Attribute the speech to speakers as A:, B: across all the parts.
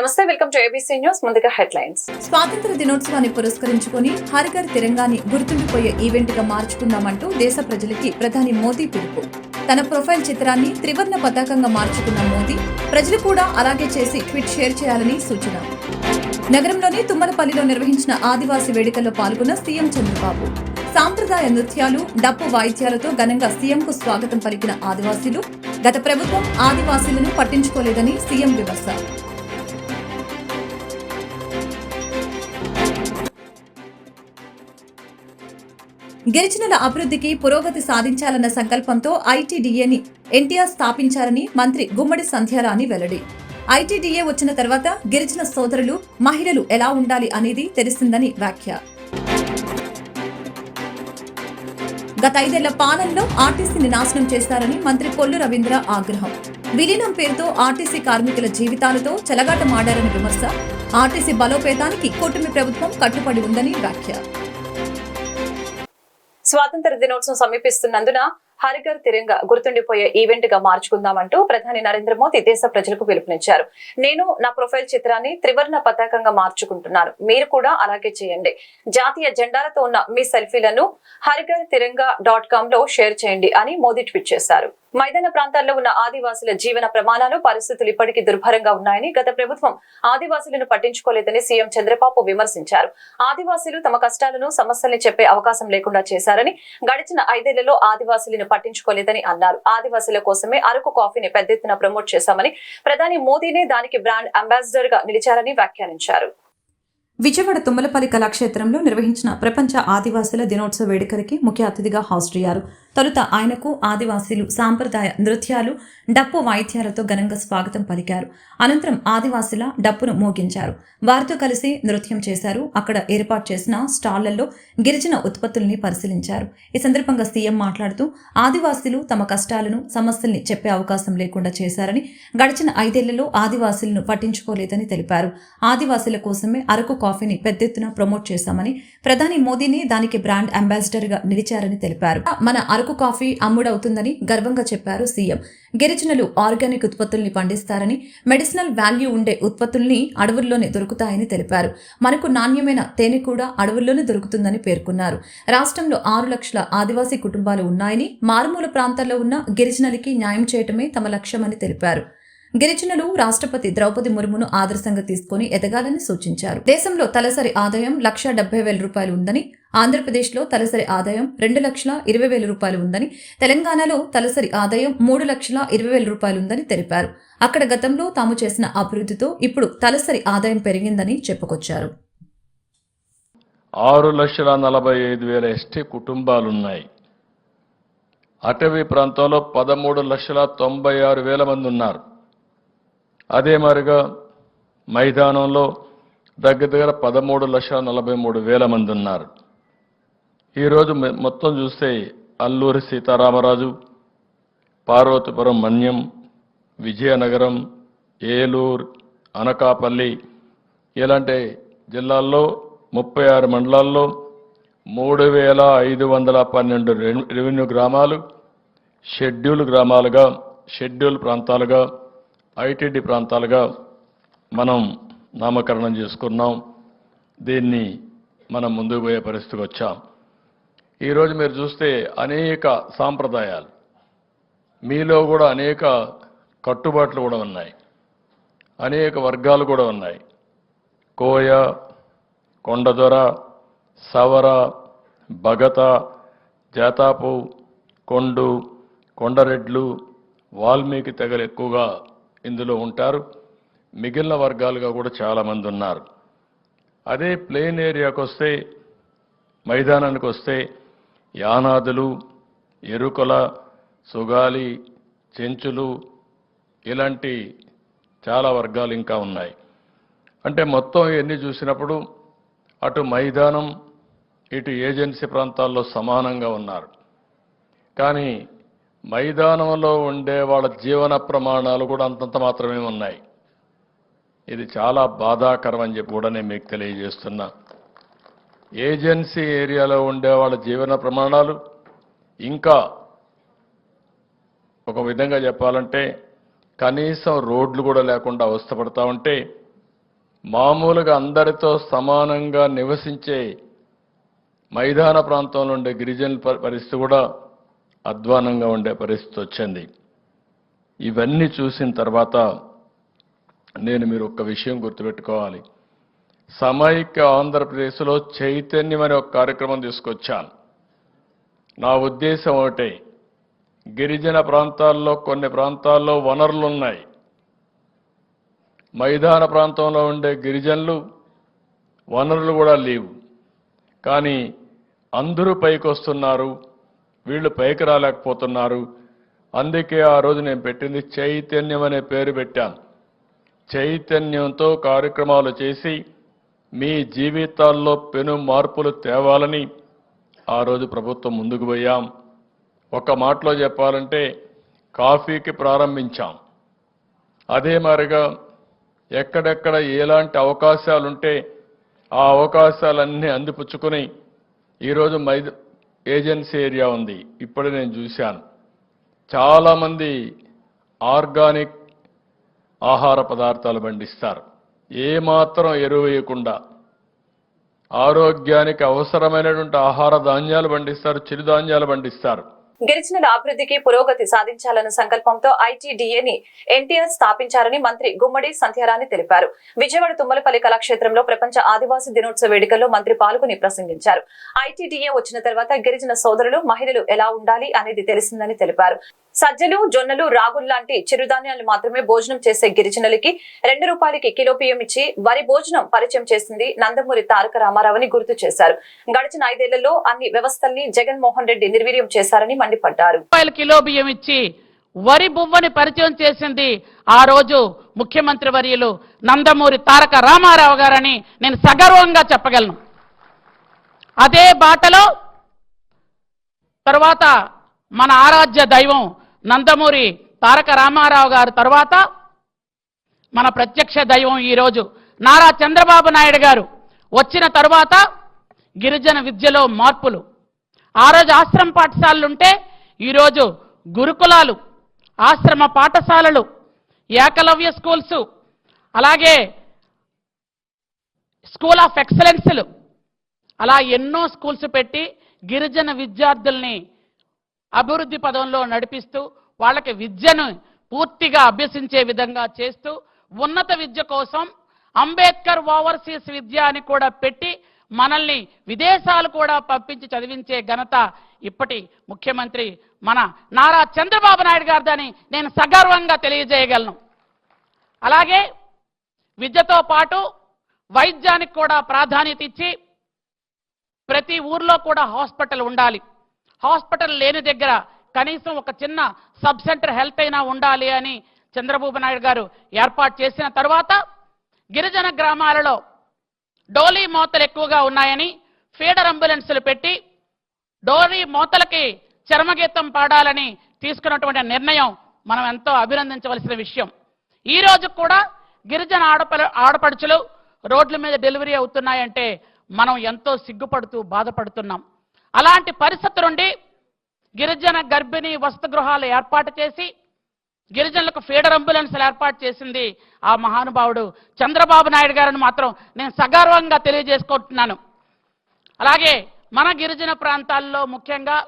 A: నమస్తే, welcome to ABC news. ముందుగా headlines.
B: స్వాతంత్ర దినోత్సవాన్ని పురస్కరించుకొని హరిఘర్ తిరంగాని గుర్తుండిపోయే ఈవెంట్ గా మార్చుకుందామంటూ దేశ ప్రజలకి ప్రధాని మోదీ పిలుపు. తన ప్రొఫైల్ చిత్రాన్ని త్రివర్ణ పతాకంగా మార్చుకున్న మోదీ ప్రజలు కూడా అలాగే చేసి ట్వీట్ షేర్ చేయాలని సూచన. నగరంలోని తుమ్మలపల్లిలో నిర్వహించిన ఆదివాసీ వేడుకల్లో పాల్గొన్న సీఎం చంద్రబాబు. సాంప్రదాయ నృత్యాలు, డప్పు వాయిద్యాలతో ఘనంగా సీఎంకు స్వాగతం పలికిన ఆదివాసీలు. గత ప్రభుత్వం ఆదివాసీలను పట్టించుకోలేదని సీఎం విమర్శ. గిరిజనుల అభివృద్ధికి పురోగతి సాధించాలన్న సంకల్పంతో ఐటీడీఏని ఎన్టీఆర్ స్థాపించారని మంత్రి గుమ్మడి సంధ్యారాణి వెల్లడి. ఐటీడీఏ వచ్చిన తర్వాత గిరిజన సోదరులు, మహిళలు ఎలా ఉండాలి అనేది తెలిసిందని వ్యాఖ్య. గత 5 ఏళ్ల పాలనలో ఆర్టీసీని నాశనం చేశారని మంత్రి కొల్లు రవీంద్ర ఆగ్రహం. విలీనం పేరుతో ఆర్టీసీ కార్మికుల జీవితాలతో చెలగాటమాడారని విమర్శ. ఆర్టీసీ బలోపేతానికి కూటమి ప్రభుత్వం కట్టుబడి ఉందని వ్యాఖ్య.
A: స్వాతంత్ర దినోత్సవం సమీపిస్తున్నందున హరిఘర్ తిరంగా గుర్తుండిపోయే ఈవెంట్ గా మార్చుకుందామంటూ ప్రధాని నరేంద్ర మోదీ దేశ ప్రజలకు పిలుపునిచ్చారు. నేను నా ప్రొఫైల్ చిత్రాన్ని త్రివర్ణ పతాకంగా మార్చుకుంటున్నాను, మీరు కూడా అలాగే చేయండి. జాతీయ జెండాలతో ఉన్న మీ సెల్ఫీలను harighar-tiranga.com లో షేర్ చేయండి అని మోదీ ట్వీట్ చేశారు. మైదాన ప్రాంతాల్లో ఉన్న ఆదివాసుల జీవన ప్రమాణాలు, పరిస్థితులు ఇప్పటికీ దుర్భరంగా ఉన్నాయని, గత ప్రభుత్వం ఆదివాసులను పట్టించుకోలేదని సీఎం చంద్రబాబు విమర్శించారు. ఆదివాసులు తమ కష్టాలను, సమస్యల్ని చెప్పే అవకాశం లేకుండా చేశారని, గడిచిన 5 ఏళ్లలో ఆదివాసులను పట్టించుకోలేదని అన్నారు. ఆదివాసుల కోసమే అరకు కాఫీని పెద్ద ఎత్తున ప్రమోట్ చేశామని, ప్రధాని మోదీనే దానికి బ్రాండ్ అంబాసిడర్ గా నిలిచారని వ్యాఖ్యానించారు.
B: విజయవాడ తుమ్మలపల్లి కళాక్షేత్రంలో నిర్వహించిన ప్రపంచ ఆదివాసుల దినోత్సవ వేడుకలకి ముఖ్య అతిథిగా హాజరయ్యారు. తొలుత ఆయనకు ఆదివాసీలు సాంప్రదాయ నృత్యాలు, డప్పు వాయిద్యాలతో ఘనంగా స్వాగతం పలికారు. అనంతరం ఆదివాసీల డప్పును మోగించారు. వారితో కలిసి నృత్యం చేశారు. అక్కడ ఏర్పాటు చేసిన స్టాళ్లలో గిరిజన ఉత్పత్తుల్ని పరిశీలించారు. ఈ సందర్భంగా సీఎం మాట్లాడుతూ ఆదివాసీలు తమ కష్టాలను, సమస్యల్ని చెప్పే అవకాశం లేకుండా చేశారని, గడిచిన 5 ఏళ్లలో ఆదివాసీలను పట్టించుకోలేదని తెలిపారు. ఆదివాసీల కోసమే అరకు కాఫీని పెద్ద ఎత్తున ప్రమోట్ చేశామని, ప్రధాని మోదీని దానికి బ్రాండ్ అంబాసిడర్ గా నిలిచారని తెలిపారు. మన అరకు కాఫీ అమ్ముడవుతుందని గర్వంగా చెప్పారు సీఎం. గిరిజనులు ఆర్గానిక్ ఉత్పత్తుల్ని పండిస్తారని, మెడిసినల్ వాల్యూ ఉండే ఉత్పత్తుల్ని అడవుల్లోనే దొరుకుతాయని తెలిపారు. మనకు నాణ్యమైన తేనె కూడా అడవుల్లోనే దొరుకుతుందని పేర్కొన్నారు. రాష్ట్రంలో 6 లక్షల ఆదివాసీ కుటుంబాలు ఉన్నాయని, మారుమూల ప్రాంతాల్లో ఉన్న గిరిజనులకి న్యాయం చేయటమే తమ లక్ష్యమని తెలిపారు. గిరిజనులు రాష్ట్రపతి ద్రౌపది ముర్మును ఆదర్శంగా తీసుకుని ఎదగాలని సూచించారు. దేశంలో తలసరి ఆదాయం 1,70,000 రూపాయలు ఉందని, ఆంధ్రప్రదేశ్లో తలసరి ఆదాయం 2,20,000 రూపాయలు ఉందని, తెలంగాణలో తలసరి ఆదాయం 3,20,000 రూపాయలు ఉందని తెలిపారు. అక్కడ గతంలో తాము చేసిన అభివృద్ధితో ఇప్పుడు తలసరి ఆదాయం పెరిగిందని చెప్పుకొచ్చారు.
C: 6,45,000 ఎస్టీ కుటుంబాలున్నాయి. అటవీ ప్రాంతంలో 13,96,000 మంది ఉన్నారు. అదే మాదిరిగా మైదానంలో దగ్గర 13,43,000 మంది ఉన్నారు. ఈరోజు మొత్తం చూస్తే అల్లూరి సీతారామరాజు, పార్వతీపురం మన్యం, విజయనగరం, ఏలూరు, అనకాపల్లి ఇలాంటి జిల్లాల్లో 36 మండలాల్లో 3,512 రెవెన్యూ గ్రామాలు షెడ్యూల్ గ్రామాలుగా, షెడ్యూల్ ప్రాంతాలుగా, ఐటీడీ ప్రాంతాలుగా మనం నామకరణం చేసుకున్నాం. దీన్ని మనం ముందుకు పోయే పరిస్థితికి వచ్చాం. ఈరోజు మీరు చూస్తే అనేక సాంప్రదాయాలు, మీలో కూడా అనేక కట్టుబాట్లు కూడా ఉన్నాయి, అనేక వర్గాలు కూడా ఉన్నాయి. కోయ, కొండదొర, సవర, భగత, జాతాపు, కొండు, కొండరెడ్లు, వాల్మీకి తెగలు ఎక్కువగా ఇందులో ఉంటారు. మిగిలిన వర్గాలుగా కూడా చాలామంది ఉన్నారు. అదే ప్లేన్ ఏరియాకు వస్తే, మైదానానికి వస్తే యానాదులు, ఎరుకల, సుగాలి, చెంచులు ఇలాంటి చాలా వర్గాలు ఇంకా ఉన్నాయి. అంటే మొత్తం ఇవన్నీ చూసినప్పుడు అటు మైదానం, ఇటు ఏజెన్సీ ప్రాంతాల్లో సమానంగా ఉన్నారు. కానీ మైదానంలో ఉండే వాళ్ళ జీవన ప్రమాణాలు కూడా అంతంత మాత్రమే ఉన్నాయి. ఇది చాలా బాధాకరం అని చెప్పి కూడా నేను మీకు తెలియజేస్తున్నా. ఏజెన్సీ ఏరియాలో ఉండే వాళ్ళ జీవన ప్రమాణాలు ఇంకా ఒక విధంగా చెప్పాలంటే కనీసం రోడ్లు కూడా లేకుండా అవస్థపడతా ఉంటే మామూలుగా అందరితో సమానంగా నివసించే మైదాన ప్రాంతంలో ఉండే గిరిజనుల పరిస్థితి కూడా అధ్వానంగా ఉండే పరిస్థితి వచ్చింది. ఇవన్నీ చూసిన తర్వాత మీరు ఒక విషయం గుర్తుపెట్టుకోవాలి. సమైక్య ఆంధ్రప్రదేశ్లో చైతన్యం అనే ఒక కార్యక్రమం తీసుకొచ్చాను. నా ఉద్దేశం ఒకటే, గిరిజన ప్రాంతాల్లో కొన్ని ప్రాంతాల్లో వనరులు ఉన్నాయి. మైదాన ప్రాంతంలో ఉండే గిరిజనులు వనరులు కూడా లేవు. కానీ అందరూ పైకి వస్తున్నారు, వీళ్ళు పైకి రాలేకపోతున్నారు. అందుకే ఆ రోజు నేను పెట్టింది చైతన్యం అనే పేరు పెట్టాను. చైతన్యంతో కార్యక్రమాలు చేసి మీ జీవితాల్లో పెను మార్పులు తేవాలని ఆ రోజు ప్రభుత్వం ముందుకు పోయాం. ఒక మాటలో చెప్పాలంటే కాఫీకి ప్రారంభించాం. అదే మాదిరిగా ఎక్కడెక్కడ ఎలాంటి అవకాశాలుంటే ఆ అవకాశాలన్నీ అందిపుచ్చుకొని ఈరోజు ఏజెన్సీ ఏరియా ఉంది. ఇప్పుడే నేను చూశాను, చాలామంది ఆర్గానిక్ ఆహార పదార్థాలు పండిస్తారు. ఏమాత్రం ఎరువు వేయకుండా ఆరోగ్యానికి అవసరమైనటువంటి ఆహార ధాన్యాలు పండిస్తారు, చిరుధాన్యాలు పండిస్తారు.
A: గిరిజనుల అభివృద్ధికి పురోగతి సాధించాలన్న సంకల్పంతో ఐటీడీఏని ఎన్టీఆర్ స్థాపించారని మంత్రి గుమ్మడి సంధ్యారాణి తెలిపారు. విజయవాడ తుమ్మలపల్లి కళాక్షేత్రంలో ప్రపంచ ఆదివాసీ దినోత్సవ వేడుకల్లో మంత్రి పాల్గొని ప్రసంగించారు. ఐటీడీఏ వచ్చిన తర్వాత గిరిజన సోదరులు, మహిళలు ఎలా ఉండాలి అనేది తెలిసిందని తెలిపారు. సజ్జలు, జొన్నలు, రాగుల్లాంటి చిరుధాన్యాలు మాత్రమే భోజనం చేసే గిరిజనులకి ₹2 కిలో బియ్యం ఇచ్చి వరి భోజనం పరిచయం చేసింది నందమూరి తారక రామారావుని గుర్తు చేశారు. గడిచిన 5 ఏళ్లలో అన్ని వ్యవస్థల్ని జగన్మోహన్ రెడ్డి నిర్వీర్యం చేశారని మండిపడ్డారు.
D: కిలో బియ్యం ఇచ్చి వరి బువ్వని పరిచయం చేసింది ఆ రోజు ముఖ్యమంత్రి వర్యులు నందమూరి తారక రామారావు గారని నేను సగర్వంగా చెప్పగలను. అదే బాటలో తర్వాత మన ఆరాధ్య దైవం నందమూరి తారక రామారావు గారు తర్వాత మన ప్రత్యక్ష దైవం ఈరోజు నారా చంద్రబాబు నాయుడు గారు వచ్చిన తరువాత గిరిజన విద్యలో మార్పులు. ఆ రోజు ఆశ్రమ పాఠశాలలుంటే ఈరోజు గురుకులాలు, ఆశ్రమ పాఠశాలలు, ఏకలవ్య స్కూల్స్, అలాగే స్కూల్ ఆఫ్ ఎక్సలెన్స్లు, అలా ఎన్నో స్కూల్స్ పెట్టి గిరిజన విద్యార్థుల్ని అభివృద్ధి పదంలో నడిపిస్తూ వాళ్ళకి విద్యను పూర్తిగా అభ్యసించే విధంగా చేస్తూ ఉన్నత విద్య కోసం అంబేద్కర్ ఓవర్సీస్ విద్య అని కూడా పెట్టి మనల్ని విదేశాలు కూడా పంపించి చదివించే ఘనత ఇప్పటి ముఖ్యమంత్రి మన నారా చంద్రబాబు నాయుడు గారిదని నేను సగర్వంగా తెలియజేయగలను. అలాగే విద్యతో పాటు వైద్యానికి కూడా ప్రాధాన్యత ఇచ్చి ప్రతి ఊర్లో కూడా హాస్పిటల్ ఉండాలి. హాస్పిటల్ లేని దగ్గర కనీసం ఒక చిన్న సబ్ సెంటర్ హెల్త్ అయినా ఉండాలి అని చంద్రబాబు నాయుడు గారు ఏర్పాటు చేసిన తర్వాత గిరిజన గ్రామాలలో డోలీ మోతలు ఎక్కువగా ఉన్నాయని ఫీడర్ అంబులెన్సులు పెట్టి డోలీ మోతలకి చర్మగీతం పాడాలని తీసుకున్నటువంటి నిర్ణయం మనం ఎంతో అభినందించవలసిన విషయం. ఈ రోజు కూడా గిరిజన ఆడపడుచులు రోడ్ల మీద డెలివరీ అవుతున్నాయంటే మనం ఎంతో సిగ్గుపడుతూ బాధపడుతున్నాం. అలాంటి పరిస్థితి నుండి గిరిజన గర్భిణీ వసతి గృహాలు ఏర్పాటు చేసి గిరిజనులకు ఫీడర్ అంబులెన్స్లు ఏర్పాటు చేసింది ఆ మహానుభావుడు చంద్రబాబు నాయుడు గారిని మాత్రం నేను సగర్వంగా తెలియజేసుకుంటున్నాను. అలాగే మన గిరిజన ప్రాంతాల్లో ముఖ్యంగా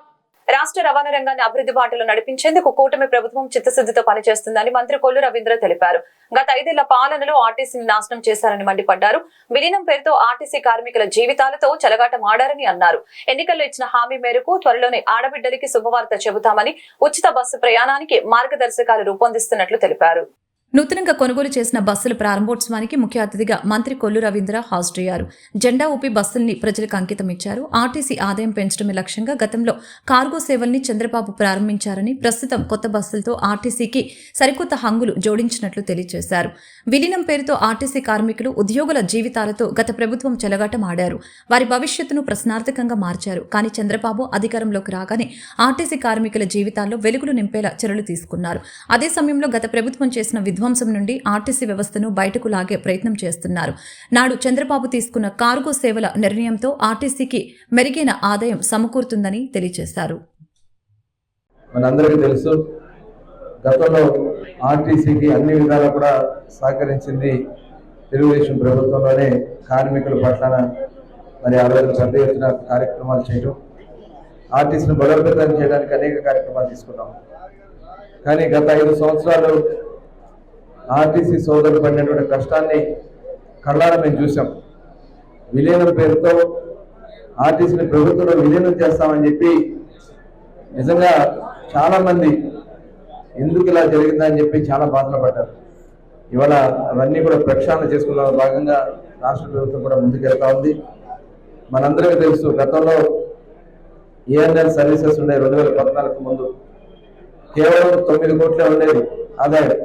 A: రాష్ట్ర రవాణా రంగాన్ని అభివృద్ధి బాటలో నడిపించేందుకు కూటమి ప్రభుత్వం చిత్తశుద్ధితో పనిచేస్తుందని మంత్రి కొల్లు రవీంద్ర తెలిపారు. గత 5 ఏళ్ల పాలనలో ఆర్టీసీని నాశనం చేశారని మండిపడ్డారు. విలీనం పేరుతో ఆర్టీసీ కార్మికుల జీవితాలతో చెలగాటమాడారని అన్నారు. ఎన్నికల్లో ఇచ్చిన హామీ మేరకు త్వరలోనే ఆడబిడ్డలకి శుభవార్త చెబుతామని, ఉచిత బస్సు ప్రయాణానికి మార్గదర్శకాలు రూపొందిస్తున్నట్లు తెలిపారు.
B: నూతనంగా కొనుగోలు చేసిన బస్సుల ప్రారంభోత్సవానికి ముఖ్య అతిథిగా మంత్రి కొల్లు రవీంద్ర హాజరయ్యారు. జెండా ఊపి బస్సుల్ని ప్రజలకు అంకితం ఇచ్చారు. ఆర్టీసీ ఆదాయం పెంచడమే లక్ష్యంగా గతంలో కార్గో సేవల్ని చంద్రబాబు ప్రారంభించారని, ప్రస్తుతం కొత్త బస్సులతో ఆర్టీసీకి సరికొత్త హంగులు జోడించినట్లు తెలియజేశారు. విలీనం పేరుతో ఆర్టీసీ కార్మికులు, ఉద్యోగుల జీవితాలతో గత ప్రభుత్వం చెలగాటం ఆడారు. వారి భవిష్యత్తును ప్రశ్నార్థకంగా మార్చారు. కానీ చంద్రబాబు అధికారంలోకి రాగానే ఆర్టీసీ కార్మికుల జీవితాల్లో వెలుగులు నింపేలా చర్యలు తీసుకున్నారు. అదే సమయంలో గత ప్రభుత్వం చేసిన విధ్వంసం నుండి ఆర్టీసీ వ్యవస్థను బయటకు లాగే ప్రయత్నం చేస్తున్నారు. నాడు చంద్రబాబు తీసుకున్న కార్గో సేవల నిర్ణయంతో ఆర్టీసీకి మెరుగైన ఆదాయం సమకూరుతుందని తెలియజేశారు.
E: మనందరికీ తెలుసు, గతంలో ఆర్టీసీకి అన్ని విధాలా కూడా సహకరించింది తెలుగుదేశం ప్రభుత్వంలోనే కార్మికుల పట్ల మరి ఆ రోజు పెద్ద ఎత్తున కార్యక్రమాలు చేయడం, ఆర్టీసీని బలోపేతం చేయడానికి అనేక కార్యక్రమాలు తీసుకున్నాం. కానీ గత 5 సంవత్సరాలు ఆర్టీసీ సోదరులు పడినటువంటి కష్టాన్ని కళ్ళారా మేము చూసాం. విలీనం పేరుతో ఆర్టీసీని ప్రభుత్వంలో విలీనం చేస్తామని చెప్పి నిజంగా చాలామంది ఎందుకు ఇలా జరిగిందని చెప్పి చాలా బాధలు పడ్డారు. ఇవాళ అవన్నీ కూడా ప్రక్షాళన చేసుకున్న భాగంగా రాష్ట్ర ప్రభుత్వం కూడా ముందుకెళ్తా ఉంది. మనందరికీ తెలుసు, గతంలో ఏఎన్ఎల్ సర్వీసెస్ ఉండే 2014 ముందు కేవలం 9 కోట్లే ఉండేది ఆదాయం.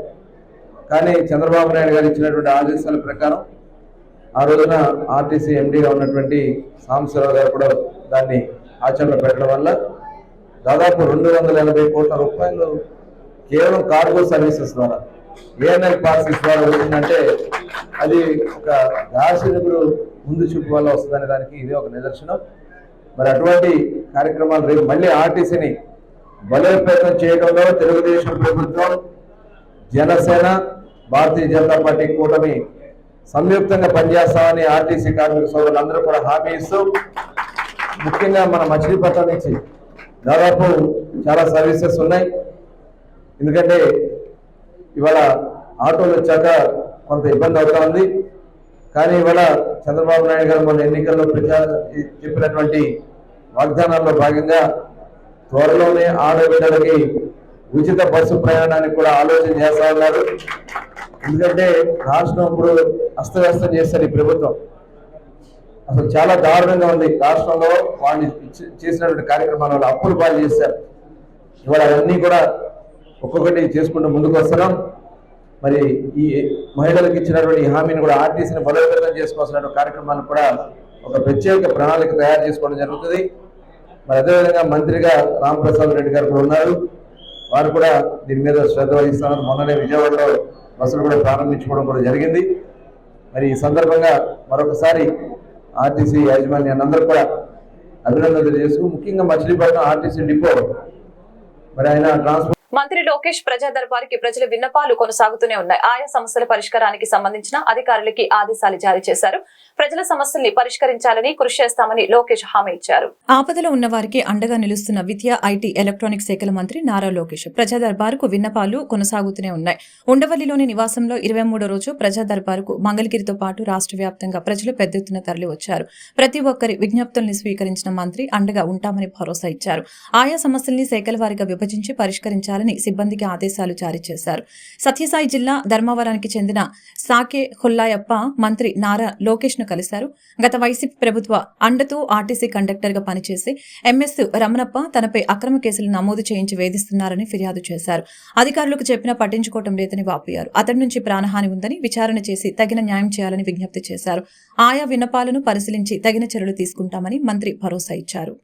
E: కానీ చంద్రబాబు నాయుడు గారు ఇచ్చినటువంటి ఆదేశాల ప్రకారం ఆ రోజున ఆర్టీసీ ఎండీగా ఉన్నటువంటి సాంబశివరావు గారు కూడా దాన్ని ఆచరణలో పెట్టడం వల్ల దాదాపు 280 కోట్ల రూపాయలు కేవలం కార్గో సర్వీసెస్ ద్వారా ఏఎన్ఎల్ పార్సెస్ ద్వారా వచ్చిందంటే అది ఒక దార్శనికుడు ముందు చూపు వల్ల వస్తుందనే దానికి ఇదే ఒక నిదర్శనం. మరి అటువంటి కార్యక్రమాలు రేపు మళ్ళీ ఆర్టీసీని బలోపేతం చేయడంలో తెలుగుదేశం ప్రభుత్వం, జనసేన, భారతీయ జనతా పార్టీ కూటమి సంయుక్తంగా పనిచేస్తామని ఆర్టీసీ కార్మిక సోదరులందరూ కూడా హామీ ఇస్తూ, ముఖ్యంగా మన మచిలీపట్నం నుంచి దాదాపు చాలా సర్వీసెస్ ఉన్నాయి. ఎందుకంటే ఇవాళ ఆటోలు వచ్చాక కొంత ఇబ్బంది అవుతా ఉంది. కానీ ఇవాళ చంద్రబాబు నాయుడు గారు మన ఎన్నికల్లో చెప్పినటువంటి వాగ్దానాల్లో భాగంగా త్వరలోనే ఆడబిడ్డలకి ఉచిత బస్సు ప్రయాణానికి కూడా ఆలోచన చేస్తా ఉన్నారు. ఎందుకంటే రాష్ట్రం ఇప్పుడు అస్తవ్యస్తం చేస్తారు ఈ ప్రభుత్వం. అసలు చాలా దారుణంగా ఉంది. రాష్ట్రంలో వాళ్ళు చేసినటువంటి కార్యక్రమాల వల్ల అప్పులు పాలు చేశారు. ఇవాళ అవన్నీ కూడా ఒక్కొక్కటి చేసుకుంటూ ముందుకు వస్తున్నాం. మరి ఈ మహిళలకు ఇచ్చినటువంటి హామీని కూడా ఆర్టీసీని బలోపేతం చేసుకోవాల్సిన కార్యక్రమాలను కూడా ఒక ప్రత్యేక ప్రణాళిక తయారు చేసుకోవడం జరుగుతుంది. మరి అదేవిధంగా మంత్రిగా రాంప్రసాద్ రెడ్డి గారు కూడా ఉన్నారు. వారు కూడా దీని మీద శ్రద్ధ వహిస్తున్నారు. మొన్ననే విజయవాడలో బస్సులు కూడా ప్రారంభించుకోవడం కూడా జరిగింది. మరి ఈ సందర్భంగా మరొకసారి ఆర్టీసీ యాజమాన్యాన్ని అందరూ కూడా అభినందనలు చేసుకు, ముఖ్యంగా మచిలీపట్నం ఆర్టీసీ డిపో మరి ఆయన ట్రాన్స్పోర్ట్
A: మంత్రి లోకేష్ ప్రజా దర్బార్కి ప్రజల విన్నపాలు కొనసాగుతూనే ఉన్నాయి. ఆయా సమస్యల పరిష్కారానికి సంబంధించిన అధికారులకి ఆదేశాలు జారీ చేశారు. ప్రజల సమస్యల్ని పరిష్కరించాలని కృషి చేస్తామని లోకేష్ హామీ ఇచ్చారు.
B: ఆపదలో ఉన్న వారికి అండగా నిలుస్తున్న విద్య, ఐటీ, ఎలక్ట్రానిక్స్ శాఖల మంత్రి నారా లోకేష్ ప్రజా దర్బారుకు విన్నపాలు కొనసాగుతూనే ఉన్నాయి. ఉండవల్లిలోని నివాసంలో 23వ రోజు ప్రజా దర్బారుకు మంగళగిరితో పాటు రాష్ట్ర వ్యాప్తంగా ప్రజలు పెద్ద ఎత్తున తరలి వచ్చారు. ప్రతి ఒక్కరి విజ్ఞప్తుల్ని స్వీకరించిన మంత్రి అండగా ఉంటామని భరోసా ఇచ్చారు. ఆయా సమస్యల్ని శాఖల వారీగా విభజించి పరిష్కరించాలని సిబ్బందికి ఆదేశాలు జారీ చేశారు. సత్యసాయి జిల్లా ధర్మవరానికి చెందిన సాకే హుల్లాయప్ప మంత్రి నారా లోకేష్ ను కలిశారు. గత వైసీపీ ప్రభుత్వ అండతో ఆర్టీసీ కండక్టర్ గా పనిచేసి ఎంఎస్ రమణప్ప తనపై అక్రమ కేసులు నమోదు చేయించి వేధిస్తున్నారని ఫిర్యాదు చేశారు. అధికారులకు చెప్పినా పట్టించుకోవటం లేదని వాపోయారు. అతడి నుంచి ప్రాణహాని ఉందని విచారణ చేసి తగిన న్యాయం చేయాలని విజ్ఞప్తి చేశారు. ఆయా విన్నపాలను పరిశీలించి తగిన చర్యలు తీసుకుంటామని మంత్రి భరోసా ఇచ్చారు.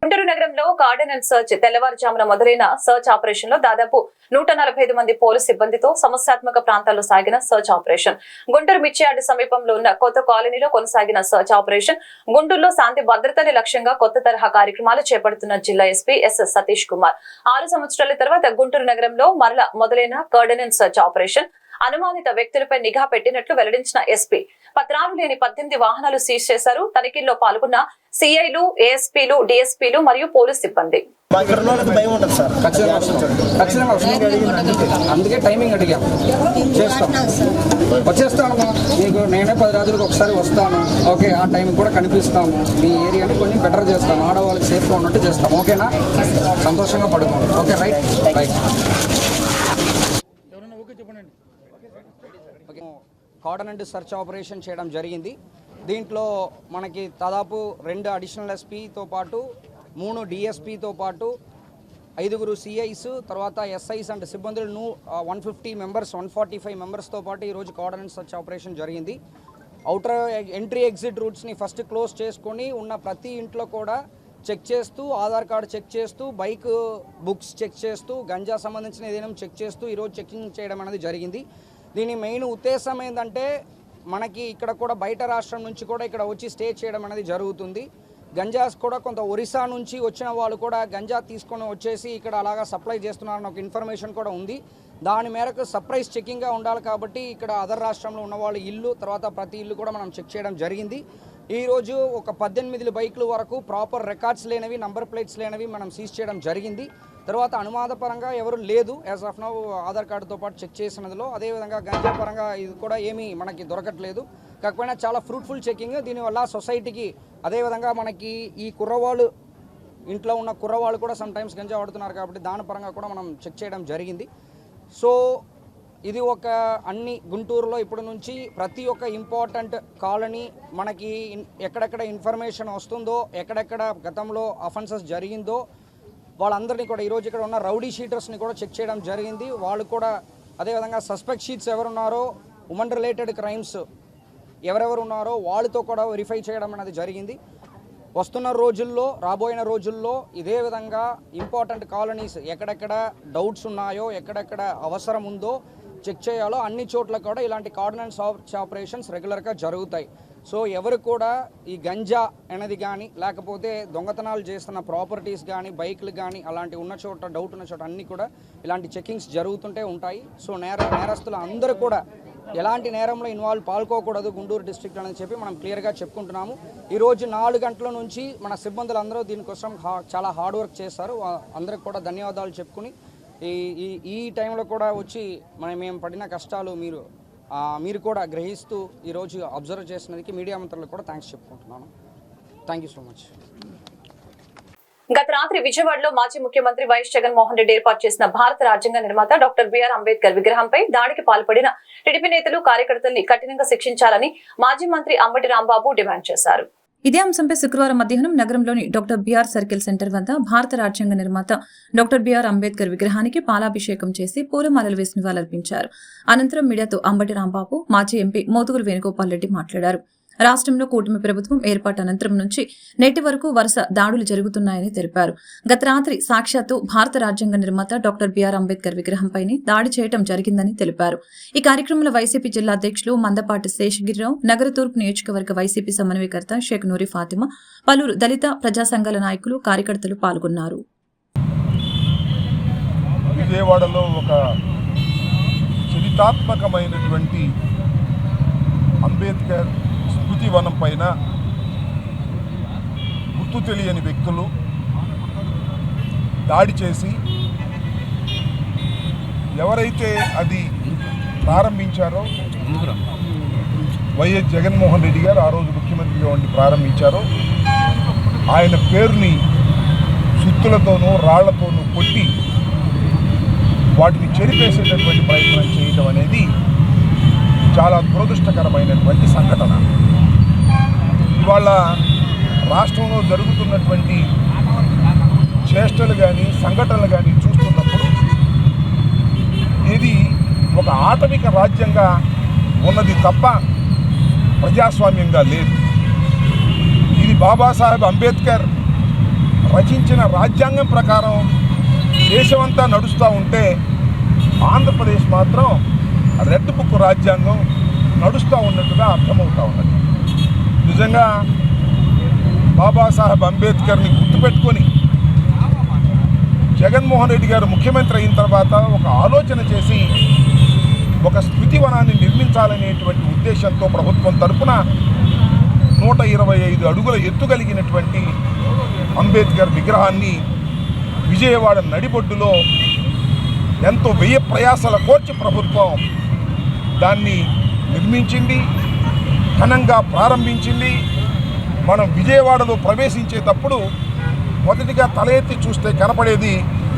A: గుంటూరు నగరంలో ఆర్డినెన్స్ సర్చ్ తెల్లవారుజామున మొదలైన సర్చ్ ఆపరేషన్ లో దాదాపు 145 మంది పోలీసు సిబ్బందితో సమస్యాత్మక ప్రాంతాల్లో సాగిన సర్చ్ ఆపరేషన్. గుంటూరు మిర్చియార్డు సమీపంలో ఉన్న కొత్త కాలనీలో కొనసాగిన సర్చ్ ఆపరేషన్. గుంటూరులో శాంతి భద్రతని లక్ష్యంగా కొత్త తరహా కార్యక్రమాలు చేపడుతున్న జిల్లా ఎస్పీ ఎస్ సతీష్ కుమార్. 6 సంవత్సరాల తర్వాత గుంటూరు నగరంలో మరల మొదలైన ఆర్డినెన్స్ సర్చ్ ఆపరేషన్. అనుమానిత వ్యక్తులపై నిఘా పెట్టినట్లు వెల్లడించిన ఎస్పీ పత్రాలు లేని 18 వాహనాలు సీజ్ చేశారు. తనిఖీల్లో పాల్గొన్న సిఐలు, ఏఎస్పీలు, డిఎస్పీలు మరియు పోలీస్ సిబ్బంది.
F: అందుకే టైమింగ్ అడిగాం. వచ్చేస్తాను మీకు నేనే 10 రోజులకు ఒకసారి వస్తాను. ఓకే, ఆ టైం కూడా కనిపిస్తాము. మీ ఏరియాని కొంచెం బెటర్ చేస్తాము. ఆడవాళ్ళకి సేఫ్గా ఉన్నట్టు చేస్తాం. ఓకేనా? సంతోషంగా పడుకోండి. Okay, right right. Cordon search operation చేయడం జరిగింది. దీంట్లో మనకి దాదాపు 2 అడిషనల్ ఎస్పీతో పాటు 3 డిఎస్పీతో పాటు 5 సిఐస్, తర్వాత ఎస్ఐస్ అండ్ సిబ్బందులను 150 మెంబర్స్ 145 మెంబర్స్తో పాటు ఈరోజు కార్డినెంట్ సెర్చ్ ఆపరేషన్ జరిగింది. అవుటర్ ఎంట్రీ ఎగ్జిట్ రూట్స్ని ఫస్ట్ క్లోజ్ చేసుకొని ఉన్న ప్రతి ఇంట్లో కూడా చెక్ చేస్తూ, ఆధార్ కార్డు చెక్ చేస్తూ, బైక్ బుక్స్ చెక్ చేస్తూ, గంజా సంబంధించిన ఏదైనా చెక్ చేస్తూ ఈరోజు చెకింగ్ చేయడం అనేది జరిగింది. దీని మెయిన్ ఉద్దేశం ఏంటంటే మనకి ఇక్కడ కూడా బయట రాష్ట్రం నుంచి కూడా ఇక్కడ వచ్చి స్టే చేయడం అనేది జరుగుతుంది. గంజాస్ కూడా కొంత ఒరిస్సా నుంచి వచ్చిన వాళ్ళు కూడా గంజా తీసుకొని వచ్చేసి ఇక్కడ అలాగా సప్లై చేస్తున్నారని ఒక ఇన్ఫర్మేషన్ కూడా ఉంది. దాని మేరకు సర్ప్రైజ్ చెకింగ్గా ఉండాలి కాబట్టి ఇక్కడ అదర్ రాష్ట్రంలో ఉన్న వాళ్ళ ఇల్లు తర్వాత ప్రతి ఇల్లు కూడా మనం చెక్ చేయడం జరిగింది. ఈరోజు ఒక 18 బైకుల వరకు ప్రాపర్ రికార్డ్స్ లేనివి, నంబర్ ప్లేట్స్ లేనివి మనం సీజ్ చేయడం జరిగింది. తర్వాత అనుమాదపరంగా ఎవరు లేదు యాజ్ ఆఫ్ నౌ ఆధార్ కార్డుతో పాటు చెక్ చేసినదిలో. అదేవిధంగా గంజా పరంగా ఇది కూడా ఏమీ మనకి దొరకట్లేదు. కాకపోయినా చాలా ఫ్రూట్ఫుల్ చెకింగ్. దీనివల్ల సొసైటీకి అదేవిధంగా మనకి ఈ కుర్రవాళ్ళు ఇంట్లో ఉన్న కుర్రవాళ్ళు కూడా సమ్ టైమ్స్ గంజా వాడుతున్నారు కాబట్టి దాని పరంగా కూడా మనం చెక్ చేయడం జరిగింది. సో ఇది ఒక అన్ని గుంటూరులో ఇప్పటి నుంచి ప్రతి ఒక్క ఇంపార్టెంట్ కాలనీ మనకి ఎక్కడెక్కడ ఇన్ఫర్మేషన్ వస్తుందో, ఎక్కడెక్కడ గతంలో అఫెన్సెస్ జరిగిందో వాళ్ళందరినీ కూడా ఈరోజు ఇక్కడ ఉన్న రౌడీ షీటర్స్ని కూడా చెక్ చేయడం జరిగింది. వాళ్ళు కూడా అదేవిధంగా సస్పెక్ట్ షీట్స్ ఎవరున్నారో, ఉమెన్ రిలేటెడ్ క్రైమ్స్ ఎవరెవరు ఉన్నారో వాళ్ళతో కూడా వెరిఫై చేయడం అనేది జరిగింది. వస్తున్న రోజుల్లో, రాబోయిన రోజుల్లో ఇదే విధంగా ఇంపార్టెంట్ కాలనీస్ ఎక్కడెక్కడ డౌట్స్ ఉన్నాయో, ఎక్కడెక్కడ అవసరం ఉందో చెక్ చేయాలో అన్ని చోట్ల కూడా ఇలాంటి కార్డినెన్స్ ఆపరేషన్స్ రెగ్యులర్గా జరుగుతాయి. సో ఎవరు కూడా ఈ గంజా అనేది కానీ లేకపోతే దొంగతనాలు చేస్తున్న ప్రాపర్టీస్ కానీ, బైక్లు కానీ అలాంటి ఉన్న చోట, డౌట్ ఉన్న చోట అన్నీ కూడా ఇలాంటి చెకింగ్స్ జరుగుతుంటే ఉంటాయి. సో నేరస్తులు అందరూ కూడా ఎలాంటి నేరంలో పాల్గొకూడదు గుంటూరు డిస్ట్రిక్ట్ అని చెప్పి మనం క్లియర్గా చెప్పుకుంటున్నాము. ఈరోజు 4 గంటల నుంచి మన సిబ్బందులు అందరూ దీనికోసం చాలా హార్డ్ వర్క్ చేస్తారు. అందరికి కూడా ధన్యవాదాలు చెప్పుకుని ఈ టైంలో కూడా వచ్చి మేము పడిన కష్టాలు మీరు కూడా గ్రహిస్తూ ఈరోజు అబ్జర్వ్ చేసినందుకు మీడియా మిత్రులకు కూడా థ్యాంక్స్ చెప్పుకుంటున్నాను. Thank you so much.
A: గత రాత్రి విజయవాడలో మాజీ ముఖ్యమంత్రి వైఎస్ జగన్మోహన్ రెడ్డి ఏర్పాటు చేసిన భారత రాజ్యాంగ నిర్మాత డాక్టర్ బిఆర్ అంబేద్కర్ విగ్రహంపై దాడికి పాల్పడిన టీడీపీ నేతలు, కార్యకర్తల్ని కఠినంగా శిక్షించాలని మాజీ మంత్రి అంబటి రాంబాబు డిమాండ్ చేశారు.
B: ఇదే అంశంపై శుక్రవారం మధ్యాహ్నం నగరంలోని డాక్టర్ బిఆర్ సర్కిల్ సెంటర్ వద్ద భారత రాజ్యాంగ నిర్మాత డాక్టర్ బిఆర్ అంబేద్కర్ విగ్రహానికి పాలాభిషేకం చేసి పూలమాలలు వేసి నివాళులర్పించారు. అనంతరం మీడియాతో అంబటి రాంబాబు, మాజీ ఎంపీ మోదుగురు వేణుగోపాల్ రెడ్డి మాట్లాడారు. రాష్ట్రంలో కూటమి ప్రభుత్వం ఏర్పాటు అనంతరం నుంచి నేటి వరకు వరుస దాడులు జరుగుతున్నాయని తెలిపారు. గత రాత్రి సాక్షాత్తు భారత రాజ్యాంగ నిర్మాత డాక్టర్ బిఆర్ అంబేద్కర్ విగ్రహంపైనే దాడి చేయడం జరిగిందని తెలిపారు. ఈ కార్యక్రమంలో వైసీపీ జిల్లా అధ్యక్షులు మందపాటి శేషగిరిరావు, నగర తూర్పు నియోజకవర్గ వైసీపీ సమన్వయకర్త షేక్ నూరి ఫాతిమా, పలువురు దళిత ప్రజా సంఘాల నాయకులు, కార్యకర్తలు పాల్గొన్నారు.
G: విజయవాడలో ఒక చరితాత్మకమైనటువంటి అంబేద్కర్ స్మృతి వనం పైన గుర్తు తెలియని వ్యక్తులు దాడి చేసి ఎవరైతే అది ప్రారంభించారో వైఎస్ జగన్మోహన్ రెడ్డి గారు ఆ రోజు ముఖ్యమంత్రిగా ఉండి ప్రారంభించారో ఆయన పేరుని సుత్తులతోనూ రాళ్లతోనూ కొట్టి వాటిని చెరిపేసేటటువంటి ప్రయత్నం చేయడం అనేది చాలా దురదృష్టకరమైనటువంటి సంఘటన. ఇవాళ రాష్ట్రంలో జరుగుతున్నటువంటి చేష్టలు కానీ, సంఘటనలు కానీ చూస్తున్నప్పుడు ఇది ఒక ఆటవిక రాజ్యంగా ఉన్నది తప్ప ప్రజాస్వామ్యంగా లేదు. ఇది బాబాసాహెబ్ అంబేద్కర్ రచించిన రాజ్యాంగం ప్రకారం దేశమంతా నడుస్తూ ఉంటే ఆంధ్రప్రదేశ్ మాత్రం రెడ్ బుక్ రాజ్యాంగం నడుస్తూ ఉన్నట్టుగా అర్థమవుతూ ఉన్నది. నిజంగా బాబాసాహెబ్ అంబేద్కర్ని గుర్తుపెట్టుకొని జగన్మోహన్ రెడ్డి గారు ముఖ్యమంత్రి అయిన తర్వాత ఒక ఆలోచన చేసి ఒక స్మృతి వనాన్ని నిర్మించాలనేటువంటి ఉద్దేశంతో ప్రభుత్వం తరపున 125 అడుగుల ఎత్తు కలిగినటువంటి అంబేద్కర్ విగ్రహాన్ని విజయవాడ నడిబొడ్డులో ఎంతో వ్యయ ప్రయాసాల కోర్చి ప్రభుత్వం దాన్ని నిర్మించింది, ఘనంగా ప్రారంభించింది. మనం విజయవాడలో ప్రవేశించేటప్పుడు మొదటిగా తల ఎత్తి చూస్తే కనపడేది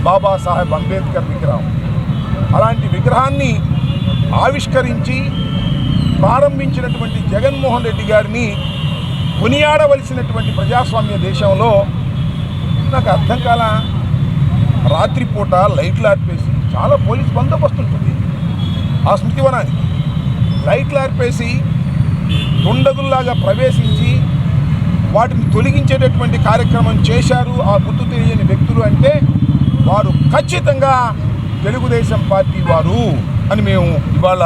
G: బాబాసాహెబ్ అంబేద్కర్ విగ్రహం. అలాంటి విగ్రహాన్ని ఆవిష్కరించి ప్రారంభించినటువంటి జగన్మోహన్ రెడ్డి గారిని కొనియాడవలసినటువంటి ప్రజాస్వామ్య దేశంలో నాకు అర్థం కాల. రాత్రిపూట లైట్లు ఆర్పేసి, చాలా పోలీస్ బందోబస్తు ఉంటుంది ఆ స్మృతివనానికి, లైట్లు ఆర్పేసి దుండగుల్లాగా ప్రవేశించి వాటిని తొలగించేటటువంటి కార్యక్రమం చేశారు ఆ గుర్తు తెలియని వ్యక్తులు అంటే వారు ఖచ్చితంగా తెలుగుదేశం పార్టీ వారు అని మేము ఇవాళ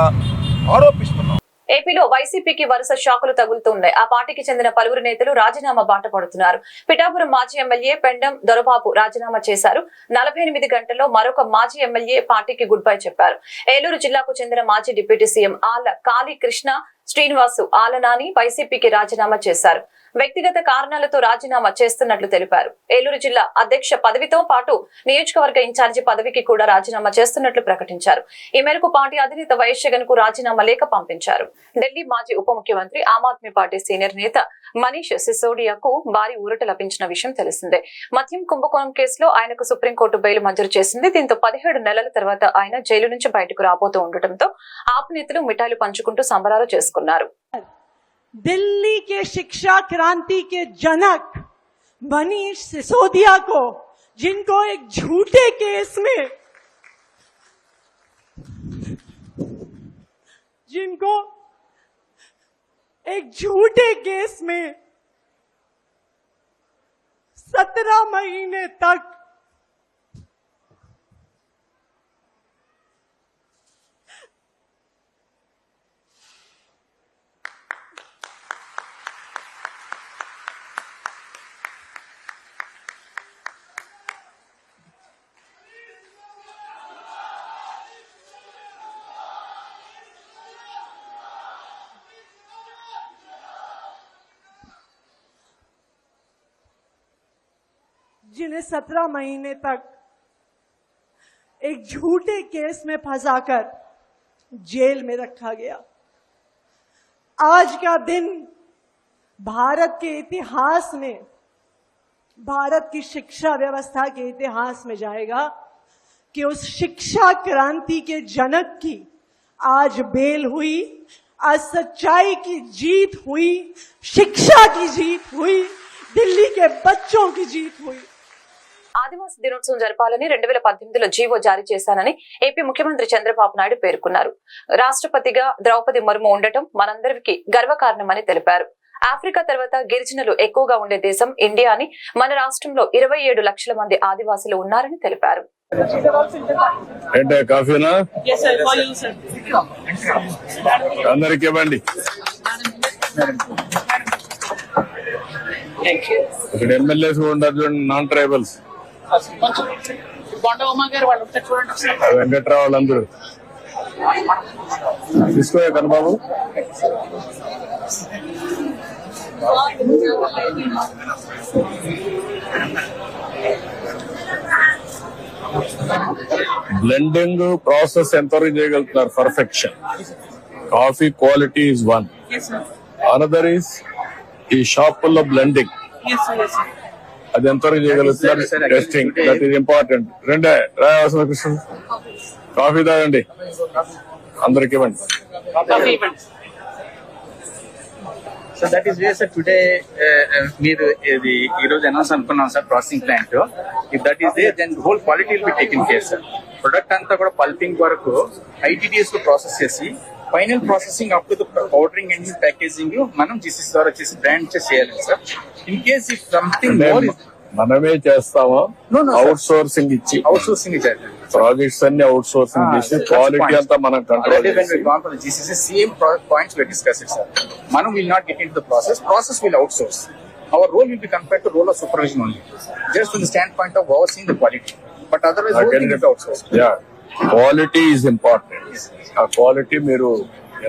G: ఆరోపిస్తున్నాం.
A: ఏపీలో వైసీపీకి వరుస షాకులు తగులుతున్నాయి. ఆ పార్టీకి చెందిన పలువురు నేతలు రాజీనామా బాట పడుతున్నారు. పిఠాపురం మాజీ ఎమ్మెల్యే పెండం దొరబాబు రాజీనామా చేశారు. 48 గంటల్లో మరొక మాజీ ఎమ్మెల్యే పార్టీకి గుడ్ బై చెప్పారు. ఏలూరు జిల్లాకు చెందిన మాజీ డిప్యూటీ సీఎం ఆళ్ల కాళీ కృష్ణ శ్రీనివాసు ఆలనాని వైసీపీకి రాజీనామా చేశారు. వ్యక్తిగత కారణాలతో రాజీనామా చేస్తున్నట్లు తెలిపారు. ఏలూరు జిల్లా అధ్యక్ష పదవితో పాటు నియోజకవర్గ ఇన్ఛార్జి పదవికి కూడా రాజీనామా చేస్తున్నట్లు ప్రకటించారు. ఈ మేరకు పార్టీ అధినేత వైఎస్ జగన్ కు రాజీనామా లేఖ పంపించారు. ఢిల్లీ మాజీ ఉప ముఖ్యమంత్రి ఆమ్ ఆద్మీ పార్టీ సీనియర్ నేత మనీష్ సిసోడియాకు భారీ ఊరట లభించిన విషయం తెలిసిందే. మద్యం కుంభకోణం కేసులో ఆయనకు సుప్రీంకోర్టు బెయిల్ మంజూరు చేసింది. దీంతో 17 నెలల తర్వాత ఆయన జైలు నుంచి బయటకు రాబోతూ ఉండటంతో ఆప్ నేతలు మిఠాయిలు పంచుకుంటూ సంబరాలు చేసుకున్నారు.
H: दिल्ली के शिक्षा क्रांति के जनक मनीष सिसोदिया को, जिनको एक झूठे केस में केस में 17 महीने तक जिन्हें 17 महीने तक एक झूठे केस में फंसाकर जेल में रखा गया। आज का दिन भारत के इतिहास में, भारत की शिक्षा व्यवस्था के इतिहास में जाएगा कि उस शिक्षा क्रांति के जनक की आज बेल हुई, आज सच्चाई की जीत हुई, शिक्षा की जीत हुई, दिल्ली के बच्चों की जीत हुई।
A: ఆదివాసీ దినోత్సవం జరపాలని 2018లో జీవో జారీ చేశానని ఏపీ ముఖ్యమంత్రి చంద్రబాబు నాయుడు పేర్కొన్నారు. రాష్ట్రపతిగా ద్రౌపది ముర్ము ఉండటం మనందరికీ గర్వకారణమని తెలిపారు. ఆఫ్రికా తర్వాత గిరిజనులు ఎక్కువగా ఉండే దేశం ఇండియా అని, మన రాష్ట్రంలో 27 లక్షల మంది ఆదివాసీలు ఉన్నారని తెలిపారు.
C: అందరికి ఇవ్వండి. ఇక్కడ ఎమ్మెల్యేస్ ఉండదు చూడండి, నాన్ ట్రైబల్స్ వెంకట్రావు వాళ్ళందరూ తీసుకోయా కనబాబు. బ్లెండింగ్ ప్రాసెస్ ఎంతవరకు చేయగలుగుతున్నారు? Perfection. Coffee quality is one. Another is ఈ షాపుల్లో బ్లెండింగ్, అది ఎంతవరకు చేయగలుగుతున్నారు? Testing, that is important. రెండే రాయవలసిన కృష్ణ కాఫీ తాగండి, అందరికి ఇవ్వండి.
I: So that is way sir today మీరు ఇది ఈ రోజు అనౌన్స్ అనుకున్నాం sir processing plant. If that is there then whole quality will be taken care sir. Product అంతా కూడా పల్పింగ్ వరకు ఐటీడీఎస్ లో ప్రాసెస్ చేసి final processing up to the powdering and packaging మనం జీసీసీ ద్వారా చేసి బ్రాండ్ చేయాలి sir. In case if something more
C: మనమే చేస్తామా? అవుట్ సోర్సింగ్ ఇచ్చి ప్రాజెక్ట్స్ అన్ని అవుట్ సోర్సింగ్ చేసి క్వాలిటీ అంతా మనం control
I: GCC same points will discuss it sir. మనం will not get into the process will outsource. Our role will be compared to role of supervision only, just from the stand point of overseeing the quality. But otherwise outsource.
C: Quality is important. ఆ quality మీరు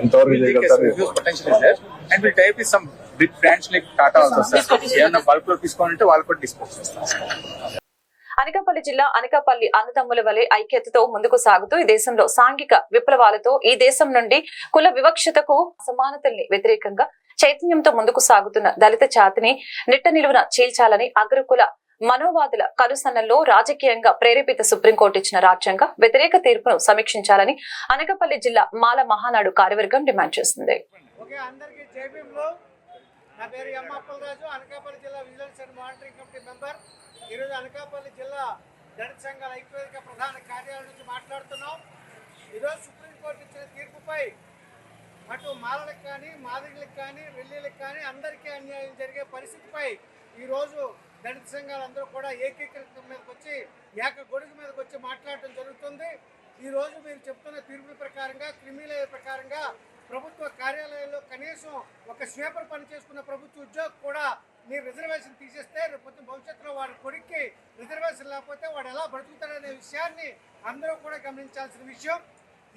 C: ఎంతవరకు చేయగలుగుతారు?
I: And will type with some big brands like Tata also sir. ఏమైనా bulk లో తీసుకోవాలంటే వాళ్ళు కూడా dispose చేస్తారు.
A: అనకాపల్లి జిల్లా అనకాపల్లి అన్నదమ్ముల వలె ఐక్యతతో ముందుకు సాగుతూ ఈ దేశంలో సాంఘిక విప్లవాలతో ఈ దేశం నుండి కుల వివక్షతకు అసమానతల్ని వ్యతిరేకంగా చైతన్యంతో ముందుకు సాగుతున్న దళిత జాతిని నిట్ట నిలువున చీల్చాలని అగ్రకుల మనోవాదుల కలుసన్నల్లో రాజకీయంగా ప్రేరేపిత సుప్రీంకోర్టు ఇచ్చిన రాజ్యాంగ వ్యతిరేక తీర్పును సమీక్షించాలని అనకాపల్లి జిల్లా మాల మహానాడు కార్యవర్గం డిమాండ్ చేసింది.
J: నా పేరు ఎం అప్పలరాజు, అనకాపల్లి జిల్లా vigilance and monitoring committee member. ఈరోజు అనకాపల్లి జిల్లా దళిత సంఘాల ఐక్యవేదిక ప్రధాన కార్యాలయం నుంచి మాట్లాడుతున్నాం. ఈరోజు సుప్రీంకోర్టు ఇచ్చిన తీర్పుపై అటు మాలలకు కానీ, మాదిగలకు కానీ, రెల్లీలకు కానీ అందరికీ అన్యాయం జరిగే పరిస్థితిపై ఈరోజు దళిత సంఘాలందరూ కూడా ఏకీకృతం మీదకి వచ్చి ఏక గొడుగు మీదకి వచ్చి మాట్లాడటం జరుగుతుంది. ఈరోజు మీరు చెప్తున్న తీర్పుల ప్రకారంగా, క్రిమినల్ ప్రకారంగా ప్రభుత్వ కార్యాలయాల్లో కనీసం ఒక స్వీపర్ పని చేసుకున్న ప్రభుత్వ ఉద్యోగి కూడా మీరు రిజర్వేషన్ తీసేస్తే రేపు భవిష్యత్తులో వాడి కొడుక్కి రిజర్వేషన్ లేకపోతే వాడు ఎలా బ్రతుకుతాడనే విషయాన్ని అందరూ కూడా గమనించాల్సిన విషయం.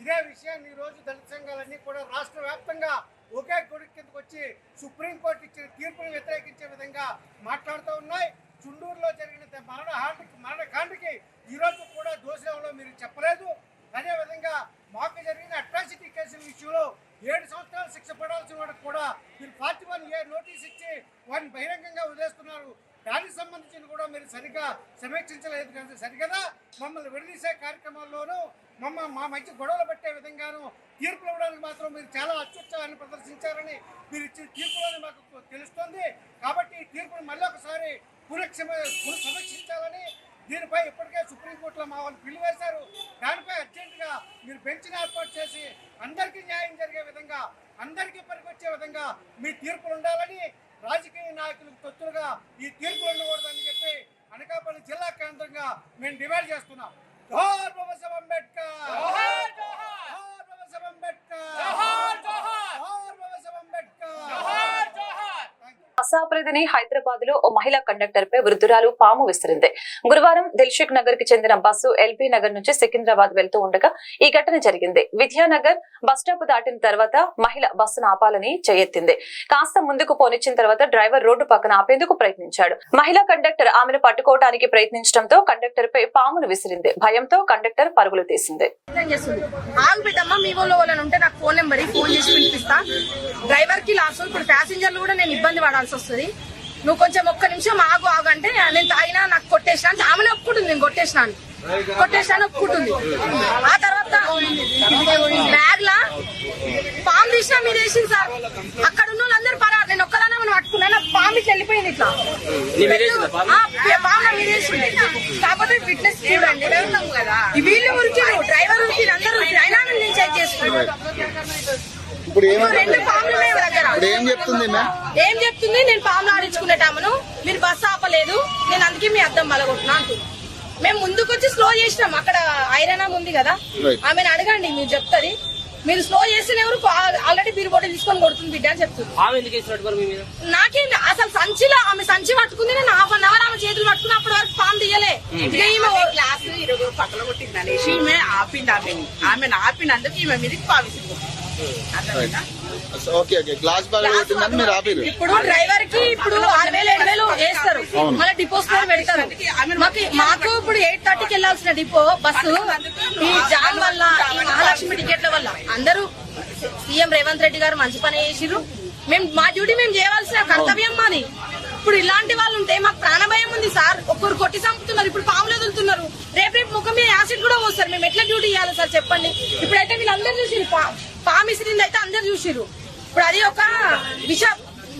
J: ఇదే విషయాన్ని ఈరోజు దళిత సంఘాలన్నీ కూడా రాష్ట్ర వ్యాప్తంగా ఒకే కొడుకు కిందకు వచ్చి సుప్రీంకోర్టు ఇచ్చిన తీర్పును వ్యతిరేకించే విధంగా మాట్లాడుతూ ఉన్నాయి. చుండూరులో జరిగిన మరణకాండకి ఈరోజు కూడా దోషంలో మీరు చెప్పలేదు. అదేవిధంగా మాకు జరిగిన అట్రాసిటీ కేసుల విషయంలో 7 సంవత్సరాలు శిక్ష పడాల్సిన వాడికి కూడా మీరు 41A నోటీస్ ఇచ్చి వారిని బహిరంగంగా వదిలేస్తున్నారు. దానికి సంబంధించిన కూడా మీరు సరిగ్గా సమీక్షించలేదు కదా, సరిగదా మమ్మల్ని విడదీసే కార్యక్రమాల్లోనూ మా మధ్య గొడవలు పెట్టే విధంగాను తీర్పులు ఇవ్వడానికి మాత్రం మీరు చాలా అత్యుత్సాహాన్ని ప్రదర్శించారని మీరు ఇచ్చిన తీర్పులోనే మాకు తెలుస్తుంది. కాబట్టి ఈ తీర్పును మళ్ళీ ఒకసారి సమీక్షించాలని దీనిపై ఇప్పటికే సుప్రీంకోర్టులో మా వాళ్ళు బిల్లు వేశారు. దానిపై అర్జెంటుగా మీరు బెంచ్ని ఏర్పాటు చేసి అందరికీ న్యాయం జరిగే విధంగా, అందరికీ పనికొచ్చే విధంగా మీ తీర్పులు ఉండాలని, రాజకీయ నాయకులకు తొత్తులుగా ఈ తీర్పులు ఉండకూడదని చెప్పి అనకాపల్లి జిల్లా కేంద్రంగా మేము డిమాండ్ చేస్తున్నాం. జోహార్ బాబాసాహెబ్ అంబేద్కర్, జోహార్ బాబాసాహెబ్ అంబేద్కర్, జోహార్ బాబాసాహెబ్ అంబేద్కర్.
A: అసాప్రదిని హైదరాబాద్ లో ఓ మహిళా కండక్టర్ పై వృద్ధురాలు పాము విసిరింది. గురువారం దిల్షుక్ నగర్ కి చెందిన బస్సు ఎల్బీ నగర్ నుంచి సికింద్రాబాద్ వెళ్తూ ఉండగా ఈ ఘటన జరిగింది. విద్యానగర్ బస్టాప్ దాటిన తర్వాత మహిళ బస్సును ఆపాలని చేయెత్తింది. కాస్త ముందుకు పోనిచ్చిన తర్వాత డ్రైవర్ రోడ్డు పక్కన ఆపేందుకు ప్రయత్నించాడు. మహిళా కండక్టర్ ఆమెను పట్టుకోవడానికి ప్రయత్నించడంతో కండక్టర్ పై పామును విసిరింది. భయంతో కండక్టర్ పరుగులు తీసింది.
K: డ్రైవర్ కి లాస్ట్ ఇప్పుడు ప్యాసింజర్లు కూడా నేను ఇబ్బంది పడాల్సి వస్తుంది. నువ్వు కొంచెం ఒక్క నిమిషం ఆగు అంటే నేను తాగినా నాకు కొట్టేసినా అంటే ఆమెనే ఒప్పుకుంటుంది. నేను కొట్టేసినా ఒప్పుకుంటుంది. ఆ తర్వాత బ్యాగ్ లా పాము తీసినా మీద వేసింది సార్. అక్కడ ఉన్న వాళ్ళందరూ పరారు. నేను ఒక్కదానే మనం పట్టుకున్నా. పాముకి వెళ్ళిపోయింది ఇట్లా పాము మీద వేసింది. కాకపోతే ఫిట్నెస్ చూడండి. వీళ్ళు ఉరికిరు, డ్రైవర్ ఉరికిరు, అందరూ అయినా నేను చెక్ చేసుకున్నాను. రెండు పాములు ఏం చెప్తుంది? నేను పాములు ఆడించుకునేటామను, మీరు బస్సు ఆపలేదు, నేను అందుకే మీ అద్దం బలగొట్టినా అంటుంది. మేము ముందుకు వచ్చి స్లో చేసినాం. అక్కడ ఐరన్ ఉంది కదా, ఆమెను అడగండి, మీరు చెప్తుంది. మీరు స్లో చేసిన ఎవరు ఆల్రెడీ బీరు బాటిల్ తీసుకొని కొడుతుంది బిడ్డ అని చెప్తుంది. నాకేం అసలు సంచిలో ఆమె సంచి పట్టుకుంది. నేను ½ అవర్ ఆమె చేతులు పట్టుకుని అప్పటి వరకు పాము తీయలే.
L: గ్లాస్ పక్కన కొట్టింది అనేసి ఈమె ఆపింది. ఆమెను ఆపినందుకు ఈమె మీదకి పావిస్తుంది.
K: ఇప్పుడు డ్రైవర్ కి ఇప్పుడు 6,000 7,000 వేస్తారు, మళ్ళీ డిపోస్ కూడా పెడతారు. మాకు ఇప్పుడు 8:30కి వెళ్లాల్సిన డిపో బస్సు ఈ జామ్ వల్ల, ఈ మహాలక్ష్మి టికెట్ల వల్ల అందరూ సీఎం రేవంత్ రెడ్డి గారు మంచి పని చేసిర్రు. మేము మా డ్యూటీ మేము చేయవలసిన కర్తవ్యం మాది. ఇప్పుడు ఇలాంటి వాళ్ళు ఉంటే మాకు ప్రాణభయం ఉంది సార్. ఒక్కరు కొట్టి చంపుతున్నారు, ఇప్పుడు పాములు వదులుతున్నారు. రేపు ముఖం మీద యాసిడ్ కూడా పోస్తారు. మేము ఎట్లా డ్యూటీ చేయాలి సార్ చెప్పండి. ఇప్పుడైతే వీళ్ళందరూ చూసిరు, పాము ఇసిరింది అయితే అందరు చూసిరు. ఇప్పుడు అది ఒక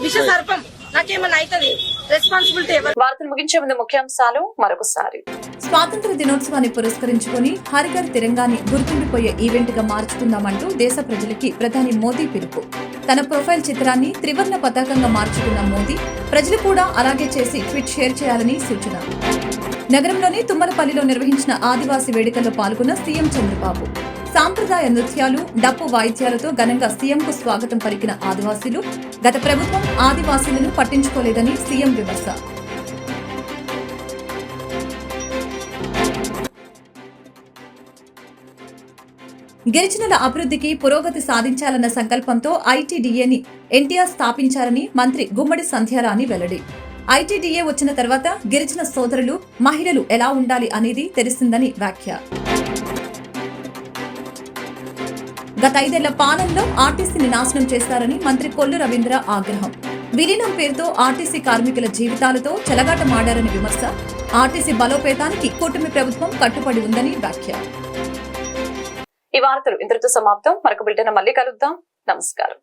K: విష సర్పం. నాకేమన్నా అవుతుంది, రెస్పాన్సిబిలిటీ ఎవరు?
A: వార్తలు ముగించే ముందు ముఖ్యాంశాలు మరొకసారి.
B: స్వాతంత్ర దినోత్సవాన్ని పురస్కరించుకుని హరిఘర్ తిరంగాని గుర్తుండిపోయే ఈవెంట్ గా మార్చుకుందామంటూ దేశ ప్రజలకి ప్రధాని మోదీ పిలుపు. తన ప్రొఫైల్ చిత్రాన్ని త్రివర్ణ పతాకంగా మార్చుకున్న మోదీ ప్రజలు కూడా అలాగే చేసి ట్వీట్ షేర్ చేయాలని సూచన. నగరంలోని తుమ్మలపల్లిలో నిర్వహించిన ఆదివాసీ వేడుకల్లో పాల్గొన్న సీఎం చంద్రబాబు. సాంప్రదాయ నృత్యాలు, డప్పు వాయిద్యాలతో ఘనంగా సీఎంకు స్వాగతం పలికిన ఆదివాసీలు. గత ప్రభుత్వం ఆదివాసీలను పట్టించుకోలేదని సీఎం విమర్శ. గిరిజనుల అభివృద్ధికి పురోగతి సాధించాలన్న సంకల్పంతో ఐటీడీఏని ఎన్టీఆర్ స్థాపించారని మంత్రి గుమ్మడి సంధ్యారాణి వెల్లడి. ఐటీడీఏ వచ్చిన తర్వాత గిరిజన సోదరులు, మహిళలు ఎలా ఉండాలి అనేది తెలిసిందని వ్యాఖ్య. గత 5 ఏళ్ల పాలనలో ఆర్టీసీని నాశనం చేశారని మంత్రి కొల్లు రవీంద్ర ఆగ్రహం. విలీనం పేరుతో ఆర్టీసీ కార్మికుల జీవితాలతో చెలగాటమాడారని విమర్శ. ఆర్టీసీ బలోపేతానికి కూటమి ప్రభుత్వం కట్టుబడి ఉందని వ్యాఖ్య.
A: ఈ వార్తలు ఇంతటితో సమాప్తం. మరొక బులెటిన్ మళ్ళీ కలుద్దాం. నమస్కారం.